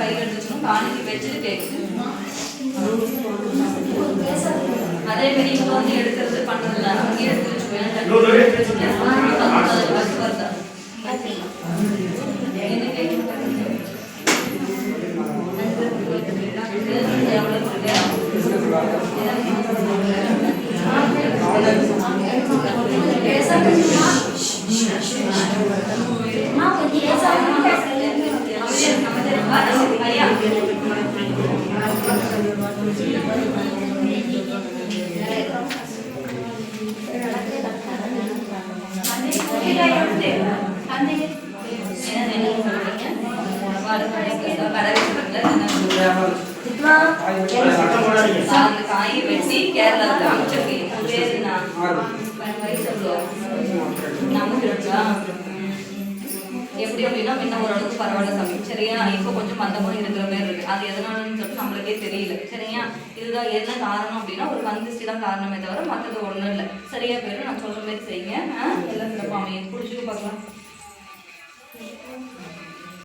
கையில் எடுத்துக்கணும், காணிக்கு வச்சுட்டு கேட்குது. அதே மாதிரி இவங்க வந்து எடுக்கிறது பண்றதில்ல, அங்கேயே எடுத்து வச்சுக்கோங்க. வருதா என்ன கேட்குறது காயை வெட்டி கேரளாவுக்கு அமைச்சிருக்கேன். எப்படி அப்படின்னா முன்ன ஓரளவுக்கு பரவாயில்ல சாமி, சரியா? இப்போ கொஞ்சம் மந்தமாக இருக்கிற மாதிரி இருக்கு. அது எதனாலன்னு சொல்லிட்டு நம்மளுக்கே தெரியல, சரியா? இதுதான் என்ன காரணம் அப்படின்னா ஒரு கந்திஷ்டி தான் காரணமே தவிர மற்றது ஒன்றும் இல்லை. சரியா போயிடும். நான் சொல்ற மாதிரி செய்யுங்க. எல்லாம் சிறப்பாக அமையும். பிடிச்சிட்டு பார்க்கலாம்.